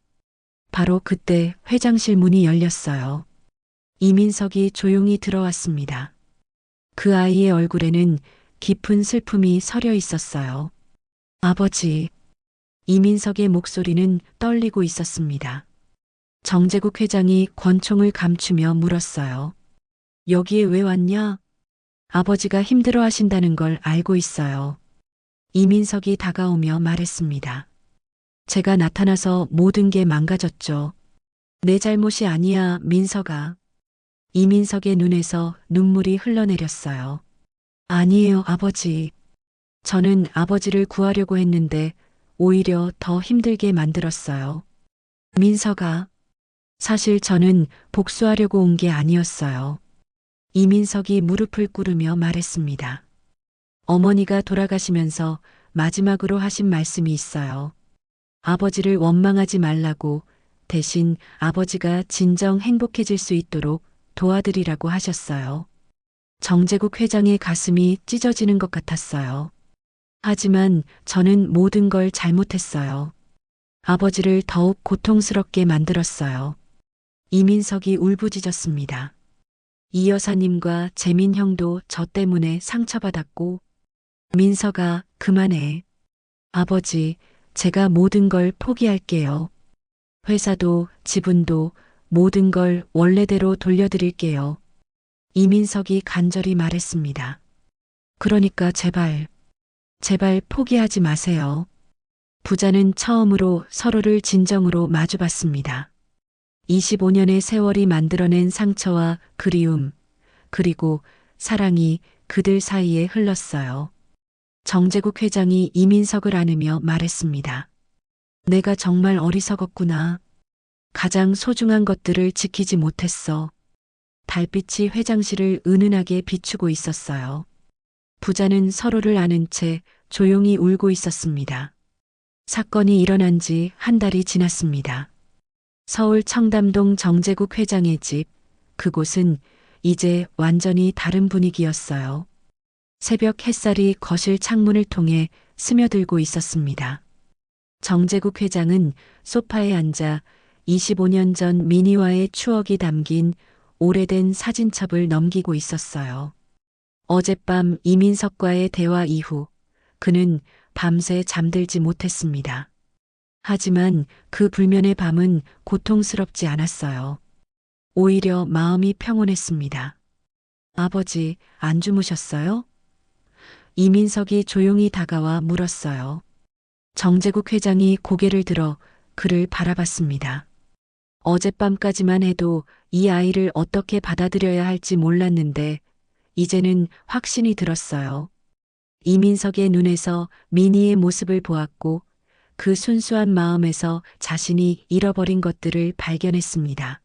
바로 그때 회장실 문이 열렸어요. 이민석이 조용히 들어왔습니다. 그 아이의 얼굴에는 깊은 슬픔이 서려 있었어요. 아버지. 이민석의 목소리는 떨리고 있었습니다. 정재국 회장이 권총을 감추며 물었어요. 여기에 왜 왔냐? 아버지가 힘들어 하신다는 걸 알고 있어요. 이민석이 다가오며 말했습니다. 제가 나타나서 모든 게 망가졌죠. 내 잘못이 아니야, 민석아. 이민석의 눈에서 눈물이 흘러내렸어요. 아니에요, 아버지. 저는 아버지를 구하려고 했는데 오히려 더 힘들게 만들었어요. 민석아. 사실 저는 복수하려고 온 게 아니었어요. 이민석이 무릎을 꿇으며 말했습니다. 어머니가 돌아가시면서 마지막으로 하신 말씀이 있어요. 아버지를 원망하지 말라고, 대신 아버지가 진정 행복해질 수 있도록 도와드리라고 하셨어요. 정재국 회장의 가슴이 찢어지는 것 같았어요. 하지만 저는 모든 걸 잘못했어요. 아버지를 더욱 고통스럽게 만들었어요. 이민석이 울부짖었습니다. 이 여사님과 재민 형도 저 때문에 상처받았고, 민석아, 그만해. 아버지, 제가 모든 걸 포기할게요. 회사도 지분도 모든 걸 원래대로 돌려드릴게요. 이민석이 간절히 말했습니다. 그러니까 제발 포기하지 마세요. 부자는 처음으로 서로를 진정으로 마주봤습니다. 25년의 세월이 만들어낸 상처와 그리움, 그리고 사랑이 그들 사이에 흘렀어요. 정재국 회장이 이민석을 안으며 말했습니다. 내가 정말 어리석었구나. 가장 소중한 것들을 지키지 못했어. 달빛이 회장실을 은은하게 비추고 있었어요. 부자는 서로를 아는 채 조용히 울고 있었습니다. 사건이 일어난 지 한 달이 지났습니다. 서울 청담동 정재국 회장의 집, 그곳은 이제 완전히 다른 분위기였어요. 새벽 햇살이 거실 창문을 통해 스며들고 있었습니다. 정재국 회장은 소파에 앉아 25년 전 민희와의 추억이 담긴 오래된 사진첩을 넘기고 있었어요. 어젯밤 이민석과의 대화 이후 그는 밤새 잠들지 못했습니다. 하지만 그 불면의 밤은 고통스럽지 않았어요. 오히려 마음이 평온했습니다. 아버지, 안 주무셨어요? 이민석이 조용히 다가와 물었어요. 정재국 회장이 고개를 들어 그를 바라봤습니다. 어젯밤까지만 해도 이 아이를 어떻게 받아들여야 할지 몰랐는데 이제는 확신이 들었어요. 이민석의 눈에서 미니의 모습을 보았고 그 순수한 마음에서 자신이 잃어버린 것들을 발견했습니다.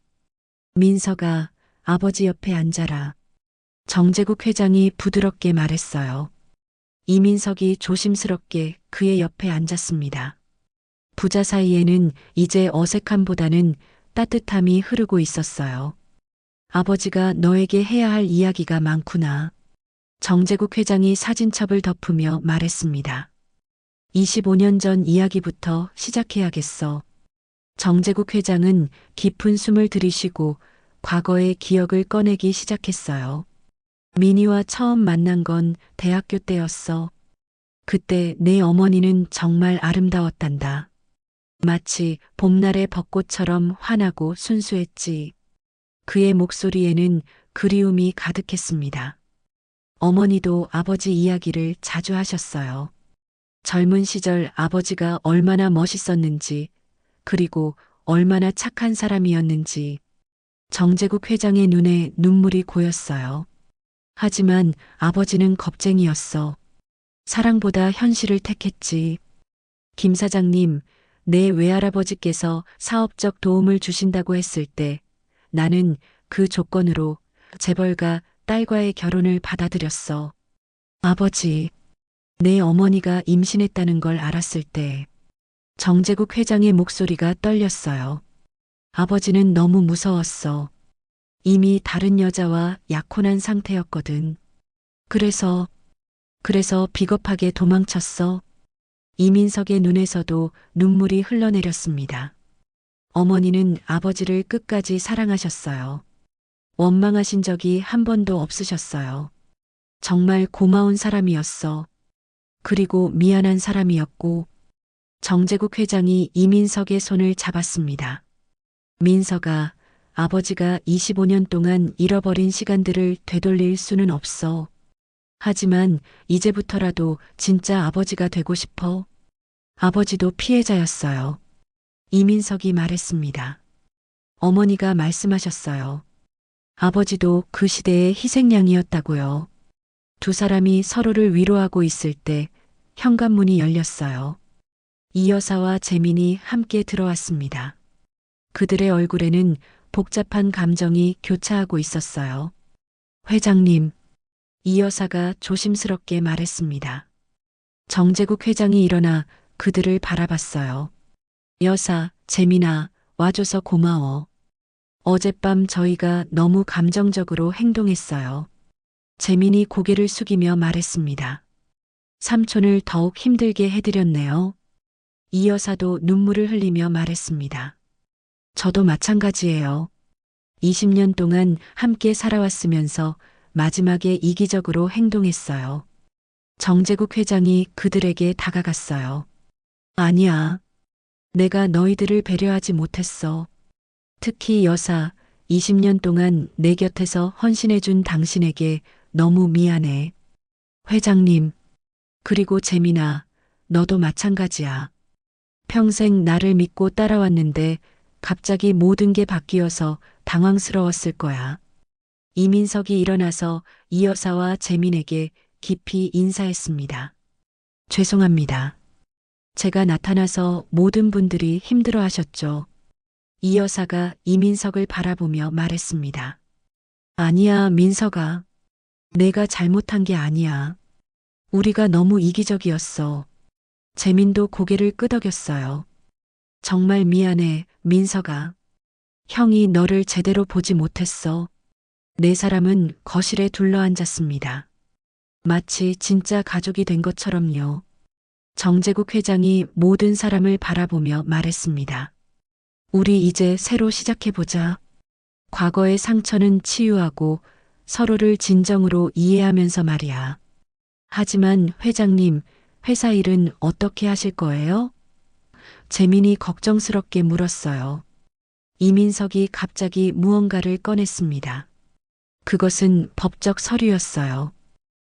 민석아, 아버지 옆에 앉아라. 정재국 회장이 부드럽게 말했어요. 이민석이 조심스럽게 그의 옆에 앉았습니다. 부자 사이에는 이제 어색함보다는 따뜻함이 흐르고 있었어요. 아버지가 너에게 해야 할 이야기가 많구나. 정재국 회장이 사진첩을 덮으며 말했습니다. 25년 전 이야기부터 시작해야겠어. 정재국 회장은 깊은 숨을 들이쉬고 과거의 기억을 꺼내기 시작했어요. 미니와 처음 만난 건 대학교 때였어. 그때 내 어머니는 정말 아름다웠단다. 마치 봄날의 벚꽃처럼 환하고 순수했지. 그의 목소리에는 그리움이 가득했습니다. 어머니도 아버지 이야기를 자주 하셨어요. 젊은 시절 아버지가 얼마나 멋있었는지, 그리고 얼마나 착한 사람이었는지. 정재국 회장의 눈에 눈물이 고였어요. 하지만 아버지는 겁쟁이였어. 사랑보다 현실을 택했지. 김 사장님, 내 외할아버지께서 사업적 도움을 주신다고 했을 때 나는 그 조건으로 재벌가 딸과의 결혼을 받아들였어. 아버지, 내 어머니가 임신했다는 걸 알았을 때 정재국 회장의 목소리가 떨렸어요. 아버지는 너무 무서웠어. 이미 다른 여자와 약혼한 상태였거든. 그래서 비겁하게 도망쳤어. 이민석의 눈에서도 눈물이 흘러내렸습니다. 어머니는 아버지를 끝까지 사랑하셨어요. 원망하신 적이 한 번도 없으셨어요. 정말 고마운 사람이었어. 그리고 미안한 사람이었고. 정재국 회장이 이민석의 손을 잡았습니다. 민석아, 아버지가 25년 동안 잃어버린 시간들을 되돌릴 수는 없어. 하지만 이제부터라도 진짜 아버지가 되고 싶어. 아버지도 피해자였어요. 이민석이 말했습니다. 어머니가 말씀하셨어요. 아버지도 그 시대의 희생양이었다고요. 두 사람이 서로를 위로하고 있을 때 현관문이 열렸어요. 이 여사와 재민이 함께 들어왔습니다. 그들의 얼굴에는 복잡한 감정이 교차하고 있었어요. 회장님, 이 여사가 조심스럽게 말했습니다. 정재국 회장이 일어나 그들을 바라봤어요. 여사, 재민아, 와줘서 고마워. 어젯밤 저희가 너무 감정적으로 행동했어요. 재민이 고개를 숙이며 말했습니다. 삼촌을 더욱 힘들게 해드렸네요. 이 여사도 눈물을 흘리며 말했습니다. 저도 마찬가지예요. 20년 동안 함께 살아왔으면서 마지막에 이기적으로 행동했어요. 정재국 회장이 그들에게 다가갔어요. 아니야. 내가 너희들을 배려하지 못했어. 특히 여사, 20년 동안 내 곁에서 헌신해준 당신에게 너무 미안해. 회장님, 그리고 재민아, 너도 마찬가지야. 평생 나를 믿고 따라왔는데 갑자기 모든 게 바뀌어서 당황스러웠을 거야. 이민석이 일어나서 이 여사와 재민에게 깊이 인사했습니다. 죄송합니다. 제가 나타나서 모든 분들이 힘들어 하셨죠. 이 여사가 이민석을 바라보며 말했습니다. 아니야, 민석아. 내가 잘못한 게 아니야. 우리가 너무 이기적이었어. 재민도 고개를 끄덕였어요. 정말 미안해, 민석아. 형이 너를 제대로 보지 못했어. 네 사람은 거실에 둘러앉았습니다. 마치 진짜 가족이 된 것처럼요. 정재국 회장이 모든 사람을 바라보며 말했습니다. 우리 이제 새로 시작해보자. 과거의 상처는 치유하고 서로를 진정으로 이해하면서 말이야. 하지만 회장님, 회사 일은 어떻게 하실 거예요? 재민이 걱정스럽게 물었어요. 이민석이 갑자기 무언가를 꺼냈습니다. 그것은 법적 서류였어요.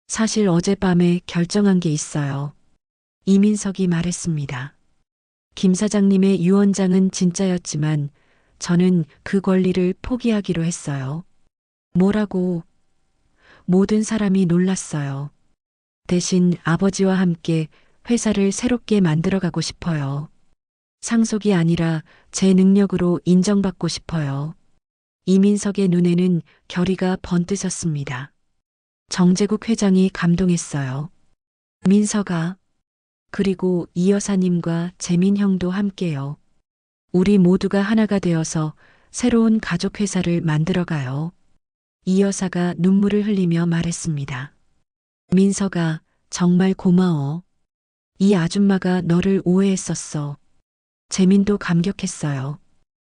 사실 어젯밤에 결정한 게 있어요. 이민석이 말했습니다. 김 사장님의 유언장은 진짜였지만 저는 그 권리를 포기하기로 했어요. 뭐라고? 모든 사람이 놀랐어요. 대신 아버지와 함께 회사를 새롭게 만들어가고 싶어요. 상속이 아니라 제 능력으로 인정받고 싶어요. 이민석의 눈에는 결의가 번뜨셨습니다. 정재국 회장이 감동했어요. 민석아, 그리고 이 여사님과 재민 형도 함께요. 우리 모두가 하나가 되어서 새로운 가족 회사를 만들어가요. 이 여사가 눈물을 흘리며 말했습니다. 민석아, 정말 고마워. 이 아줌마가 너를 오해했었어. 재민도 감격했어요.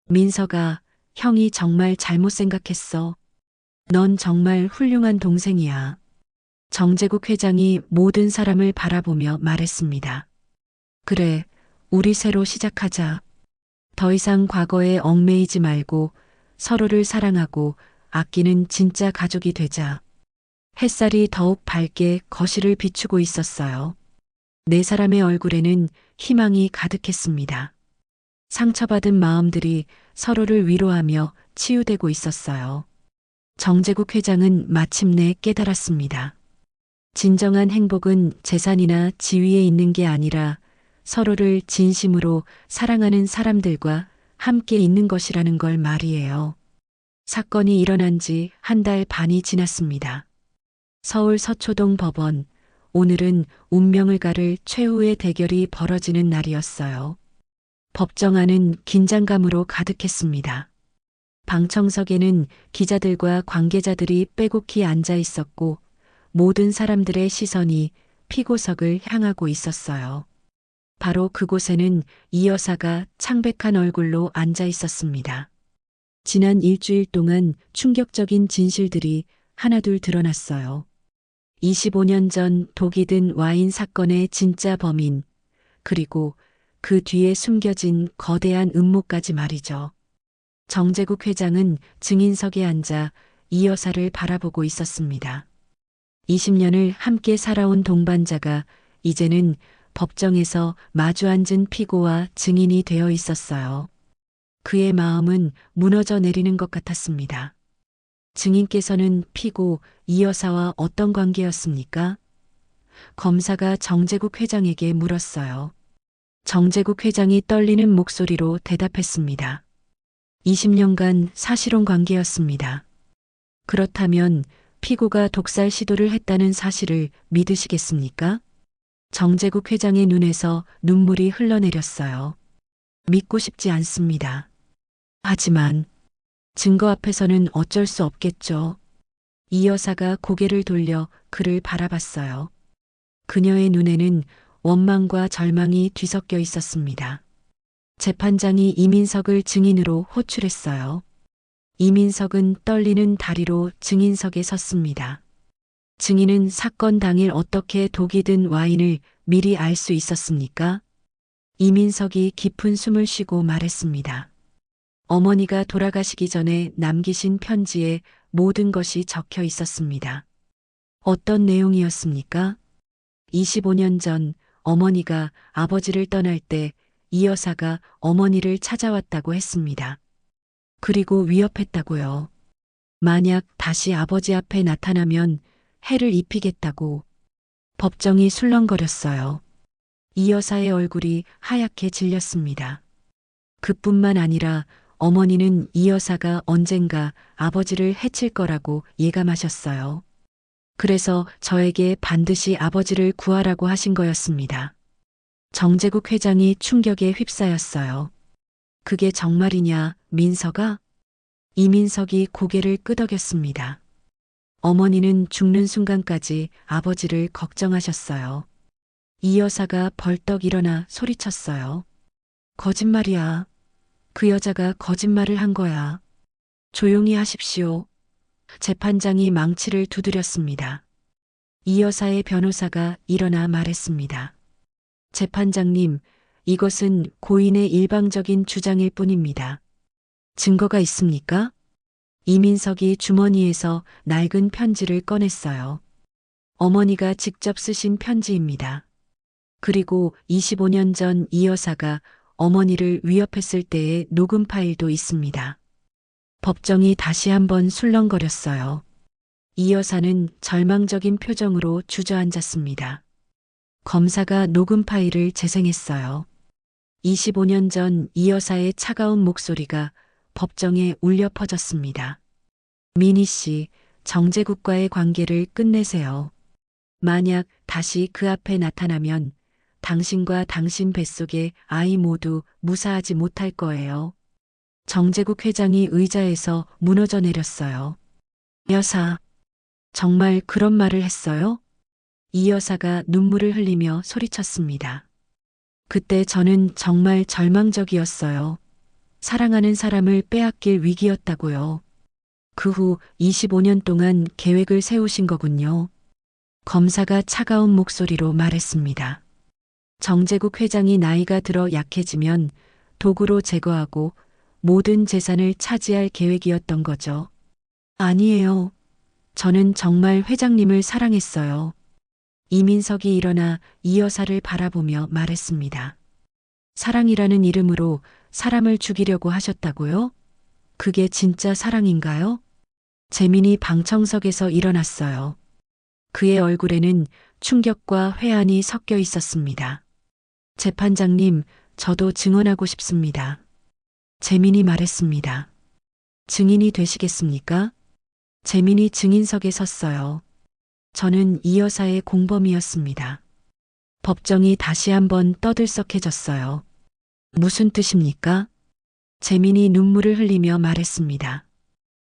민석아, 형이 정말 잘못 생각했어. 넌 정말 훌륭한 동생이야. 정재국 회장이 모든 사람을 바라보며 말했습니다. 그래, 우리 새로 시작하자. 더 이상 과거에 얽매이지 말고 서로를 사랑하고 아끼는 진짜 가족이 되자. 햇살이 더욱 밝게 거실을 비추고 있었어요. 네 사람의 얼굴에는 희망이 가득했습니다. 상처받은 마음들이 서로를 위로하며 치유되고 있었어요. 정재국 회장은 마침내 깨달았습니다. 진정한 행복은 재산이나 지위에 있는 게 아니라 서로를 진심으로 사랑하는 사람들과 함께 있는 것이라는 걸 말이에요. 사건이 일어난 지 한 달 반이 지났습니다. 서울 서초동 법원, 오늘은 운명을 가를 최후의 대결이 벌어지는 날이었어요. 법정 안은 긴장감으로 가득했습니다. 방청석에는 기자들과 관계자들이 빼곡히 앉아 있었고 모든 사람들의 시선이 피고석을 향하고 있었어요. 바로 그곳에는 이 여사가 창백한 얼굴로 앉아 있었습니다. 지난 일주일 동안 충격적인 진실들이 하나둘 드러났어요. 25년 전 독이 든 와인 사건의 진짜 범인, 그리고 그 뒤에 숨겨진 거대한 음모까지 말이죠. 정재국 회장은 증인석에 앉아 이 여사를 바라보고 있었습니다. 20년을 함께 살아온 동반자가 이제는 법정에서 마주 앉은 피고와 증인이 되어 있었어요. 그의 마음은 무너져 내리는 것 같았습니다. 증인께서는 피고 이 여사와 어떤 관계였습니까? 검사가 정재국 회장에게 물었어요. 정재국 회장이 떨리는 목소리로 대답했습니다. 20년간 사실혼 관계였습니다. 그렇다면 피고가 독살 시도를 했다는 사실을 믿으시겠습니까? 정재국 회장의 눈에서 눈물이 흘러내렸어요. 믿고 싶지 않습니다. 하지만 증거 앞에서는 어쩔 수 없겠죠. 이 여사가 고개를 돌려 그를 바라봤어요. 그녀의 눈에는 원망과 절망이 뒤섞여 있었습니다. 재판장이 이민석을 증인으로 호출했어요. 이민석은 떨리는 다리로 증인석에 섰습니다. 증인은 사건 당일 어떻게 독이 든 와인을 미리 알 수 있었습니까? 이민석이 깊은 숨을 쉬고 말했습니다. 어머니가 돌아가시기 전에 남기신 편지에 모든 것이 적혀 있었습니다. 어떤 내용이었습니까? 25년 전 어머니가 아버지를 떠날 때 이 여사가 어머니를 찾아왔다고 했습니다. 그리고 위협했다고요. 만약 다시 아버지 앞에 나타나면 해를 입히겠다고. 법정이 술렁거렸어요. 이 여사의 얼굴이 하얗게 질렸습니다. 그뿐만 아니라 어머니는 이 여사가 언젠가 아버지를 해칠 거라고 예감하셨어요. 그래서 저에게 반드시 아버지를 구하라고 하신 거였습니다. 정재국 회장이 충격에 휩싸였어요. 그게 정말이냐, 민석아? 이민석이 고개를 끄덕였습니다. 어머니는 죽는 순간까지 아버지를 걱정하셨어요. 이 여사가 벌떡 일어나 소리쳤어요. 거짓말이야. 그 여자가 거짓말을 한 거야. 조용히 하십시오. 재판장이 망치를 두드렸습니다. 이 여사의 변호사가 일어나 말했습니다. 재판장님, 이것은 고인의 일방적인 주장일 뿐입니다. 증거가 있습니까? 이민석이 주머니에서 낡은 편지를 꺼냈어요. 어머니가 직접 쓰신 편지입니다. 그리고 25년 전 이 여사가 어머니를 위협했을 때의 녹음 파일도 있습니다. 법정이 다시 한번 술렁거렸어요. 이 여사는 절망적인 표정으로 주저앉았습니다. 검사가 녹음 파일을 재생했어요. 25년 전 이 여사의 차가운 목소리가 법정에 울려 퍼졌습니다. 미니 씨, 정제국과의 관계를 끝내세요. 만약 다시 그 앞에 나타나면 당신과 당신 뱃속의 아이 모두 무사하지 못할 거예요. 정제국 회장이 의자에서 무너져 내렸어요. 여사, 정말 그런 말을 했어요? 이 여사가 눈물을 흘리며 소리쳤습니다. 그때 저는 정말 절망적이었어요. 사랑하는 사람을 빼앗길 위기였다고요. 그 후 25년 동안 계획을 세우신 거군요. 검사가 차가운 목소리로 말했습니다. 정제국 회장이 나이가 들어 약해지면 도구로 제거하고 모든 재산을 차지할 계획이었던 거죠. 아니에요. 저는 정말 회장님을 사랑했어요. 이민석이 일어나 이 여사를 바라보며 말했습니다. 사랑이라는 이름으로 사람을 죽이려고 하셨다고요? 그게 진짜 사랑인가요? 재민이 방청석에서 일어났어요. 그의 얼굴에는 충격과 회한이 섞여 있었습니다. 재판장님, 저도 증언하고 싶습니다. 재민이 말했습니다. 증인이 되시겠습니까? 재민이 증인석에 섰어요. 저는 이 여사의 공범이었습니다. 법정이 다시 한번 떠들썩해졌어요. 무슨 뜻입니까? 재민이 눈물을 흘리며 말했습니다.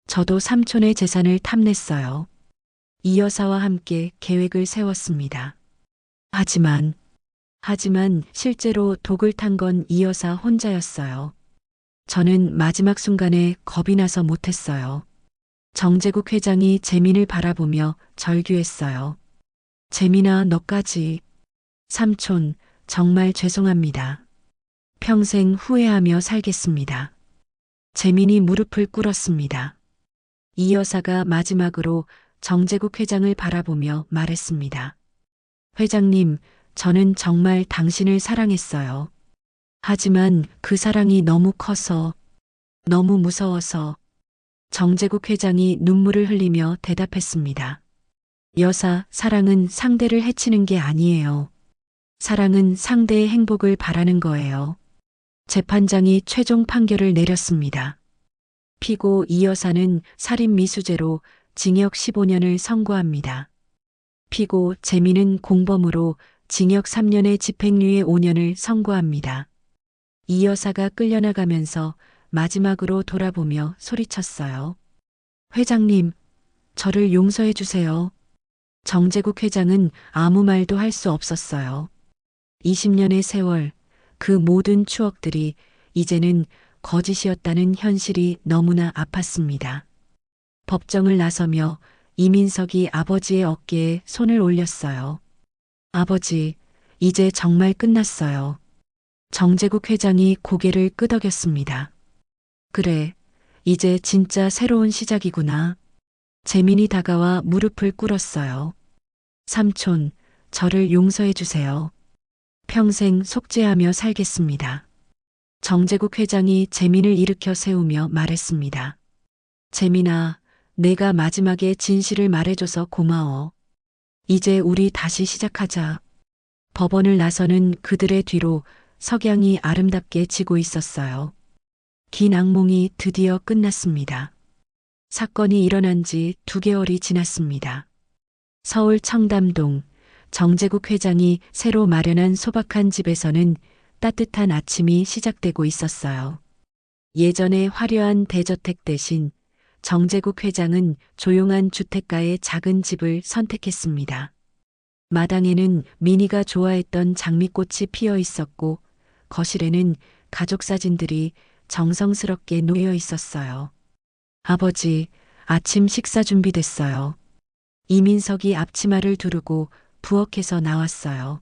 저도 삼촌의 재산을 탐냈어요. 이 여사와 함께 계획을 세웠습니다. 하지만 실제로 독을 탄 건 이 여사 혼자였어요. 저는 마지막 순간에 겁이 나서 못했어요. 정제국 회장이 재민을 바라보며 절규했어요. 재민아, 너까지. 삼촌, 정말 죄송합니다. 평생 후회하며 살겠습니다. 재민이 무릎을 꿇었습니다. 이 여사가 마지막으로 정제국 회장을 바라보며 말했습니다. 회장님, 저는 정말 당신을 사랑했어요. 하지만 그 사랑이 너무 커서, 너무 무서워서. 정제국 회장이 눈물을 흘리며 대답했습니다. 여사, 사랑은 상대를 해치는 게 아니에요. 사랑은 상대의 행복을 바라는 거예요. 재판장이 최종 판결을 내렸습니다. 피고 이 여사는 살인 미수죄로 징역 15년을 선고합니다. 피고 재민은 공범으로 징역 3년에 집행유예 5년을 선고합니다. 이 여사가 끌려나가면서 마지막으로 돌아보며 소리쳤어요. 회장님, 저를 용서해 주세요. 정제국 회장은 아무 말도 할 수 없었어요. 20년의 세월, 그 모든 추억들이 이제는 거짓이었다는 현실이 너무나 아팠습니다. 법정을 나서며 이민석이 아버지의 어깨에 손을 올렸어요. 아버지, 이제 정말 끝났어요. 정제국 회장이 고개를 끄덕였습니다. 그래, 이제 진짜 새로운 시작이구나. 재민이 다가와 무릎을 꿇었어요. 삼촌, 저를 용서해 주세요. 평생 속죄하며 살겠습니다. 정제국 회장이 재민을 일으켜 세우며 말했습니다. 재민아, 내가 마지막에 진실을 말해줘서 고마워. 이제 우리 다시 시작하자. 법원을 나서는 그들의 뒤로 석양이 아름답게 지고 있었어요. 긴 악몽이 드디어 끝났습니다. 사건이 일어난 지 2개월이 지났습니다. 서울 청담동 정제국 회장이 새로 마련한 소박한 집에서는 따뜻한 아침이 시작되고 있었어요. 예전의 화려한 대저택 대신 정제국 회장은 조용한 주택가의 작은 집을 선택했습니다. 마당에는 미니가 좋아했던 장미꽃이 피어 있었고 거실에는 가족 사진들이 정성스럽게 놓여 있었어요. 아버지, 아침 식사 준비됐어요. 이민석이 앞치마를 두르고 부엌에서 나왔어요.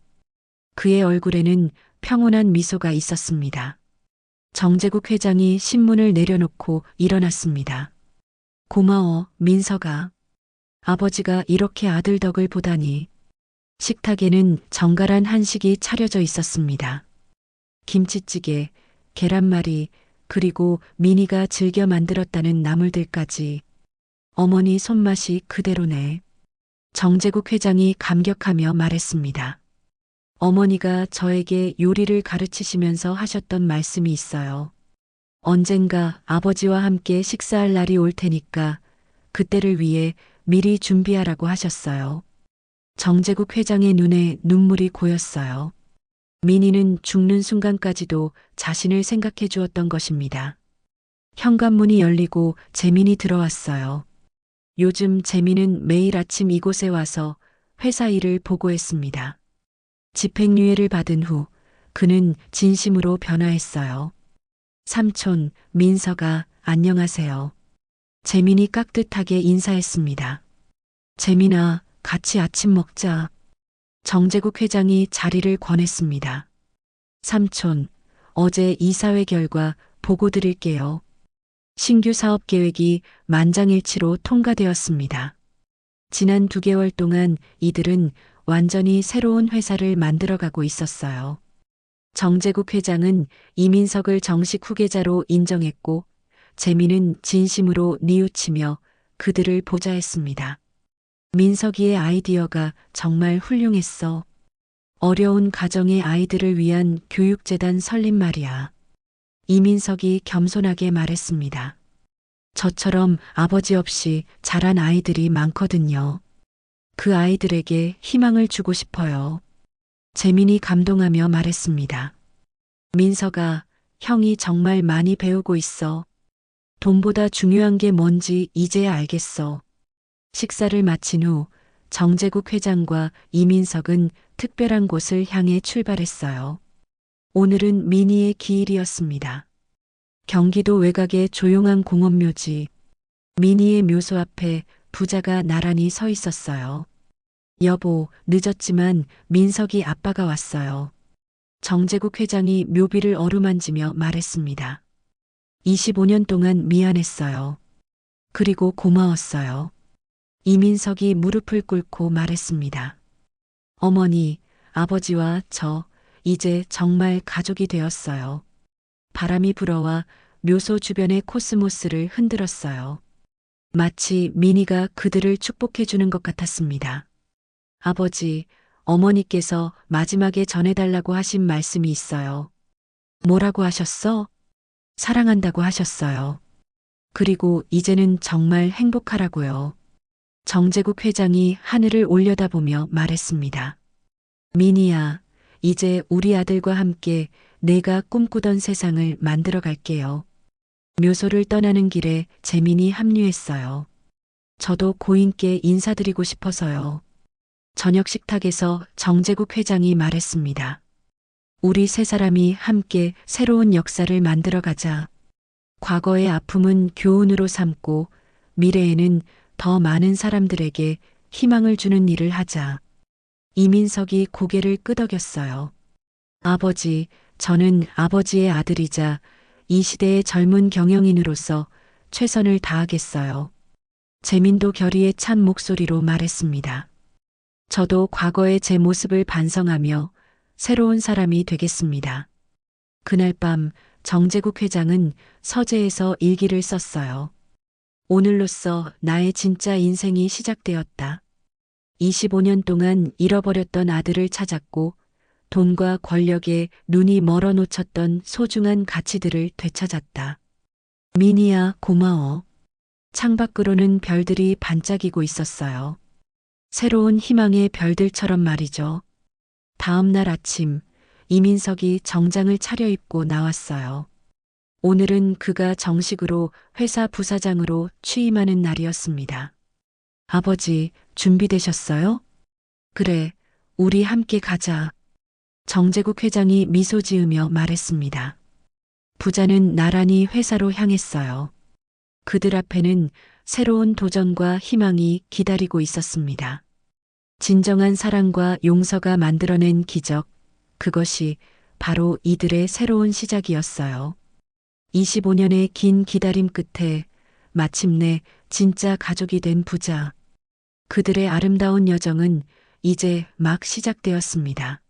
그의 얼굴에는 평온한 미소가 있었습니다. 정재국 회장이 신문을 내려놓고 일어났습니다. 고마워, 민석아. 아버지가 이렇게 아들 덕을 보다니. 식탁에는 정갈한 한식이 차려져 있었습니다. 김치찌개, 계란말이, 그리고 미니가 즐겨 만들었다는 나물들까지. 어머니 손맛이 그대로네. 정재국 회장이 감격하며 말했습니다. 어머니가 저에게 요리를 가르치시면서 하셨던 말씀이 있어요. 언젠가 아버지와 함께 식사할 날이 올 테니까 그때를 위해 미리 준비하라고 하셨어요. 정재국 회장의 눈에 눈물이 고였어요. 민희는 죽는 순간까지도 자신을 생각해 주었던 것입니다. 현관문이 열리고 재민이 들어왔어요. 요즘 재민은 매일 아침 이곳에 와서 회사 일을 보고했습니다. 집행유예를 받은 후 그는 진심으로 변화했어요. 삼촌, 민서가 안녕하세요. 재민이 깍듯하게 인사했습니다. 재민아, 같이 아침 먹자. 정재국 회장이 자리를 권했습니다. 삼촌, 어제 이사회 결과 보고 드릴게요. 신규 사업 계획이 만장일치로 통과되었습니다. 지난 2개월 동안 이들은 완전히 새로운 회사를 만들어가고 있었어요. 정재국 회장은 이민석을 정식 후계자로 인정했고 재민은 진심으로 뉘우치며 그들을 보좌했습니다. 민석이의 아이디어가 정말 훌륭했어. 어려운 가정의 아이들을 위한 교육재단 설립 말이야. 이민석이 겸손하게 말했습니다. 저처럼 아버지 없이 자란 아이들이 많거든요. 그 아이들에게 희망을 주고 싶어요. 재민이 감동하며 말했습니다. 민서가 형이 정말 많이 배우고 있어. 돈보다 중요한 게 뭔지 이제야 알겠어. 식사를 마친 후 정재국 회장과 이민석은 특별한 곳을 향해 출발했어요. 오늘은 민희의 기일이었습니다. 경기도 외곽의 조용한 공원묘지. 민희의 묘소 앞에 부자가 나란히 서 있었어요. 여보, 늦었지만 민석이 아빠가 왔어요. 정재국 회장이 묘비를 어루만지며 말했습니다. 25년 동안 미안했어요. 그리고 고마웠어요. 이민석이 무릎을 꿇고 말했습니다. 어머니, 아버지와 저, 이제 정말 가족이 되었어요. 바람이 불어와 묘소 주변의 코스모스를 흔들었어요. 마치 미니가 그들을 축복해주는 것 같았습니다. 아버지, 어머니께서 마지막에 전해달라고 하신 말씀이 있어요. 뭐라고 하셨어? 사랑한다고 하셨어요. 그리고 이제는 정말 행복하라고요. 정재국 회장이 하늘을 올려다보며 말했습니다. 미니야, 이제 우리 아들과 함께 내가 꿈꾸던 세상을 만들어 갈게요. 묘소를 떠나는 길에 재민이 합류했어요. 저도 고인께 인사드리고 싶어서요. 저녁 식탁에서 정재국 회장이 말했습니다. 우리 세 사람이 함께 새로운 역사를 만들어 가자. 과거의 아픔은 교훈으로 삼고 미래에는 더 많은 사람들에게 희망을 주는 일을 하자. 이민석이 고개를 끄덕였어요. 아버지, 저는 아버지의 아들이자 이 시대의 젊은 경영인으로서 최선을 다하겠어요. 재민도 결의에 찬 목소리로 말했습니다. 저도 과거의 제 모습을 반성하며 새로운 사람이 되겠습니다. 그날 밤 정재국 회장은 서재에서 일기를 썼어요. 오늘로써 나의 진짜 인생이 시작되었다. 25년 동안 잃어버렸던 아들을 찾았고 돈과 권력에 눈이 멀어 놓쳤던 소중한 가치들을 되찾았다. 미니야, 고마워. 창밖으로는 별들이 반짝이고 있었어요. 새로운 희망의 별들처럼 말이죠. 다음 날 아침, 이민석이 정장을 차려입고 나왔어요. 오늘은 그가 정식으로 회사 부사장으로 취임하는 날이었습니다. 아버지, 준비되셨어요? 그래, 우리 함께 가자. 정재국 회장이 미소 지으며 말했습니다. 부자는 나란히 회사로 향했어요. 그들 앞에는 새로운 도전과 희망이 기다리고 있었습니다. 진정한 사랑과 용서가 만들어낸 기적, 그것이 바로 이들의 새로운 시작이었어요. 25년의 긴 기다림 끝에 마침내 진짜 가족이 된 부자. 그들의 아름다운 여정은 이제 막 시작되었습니다.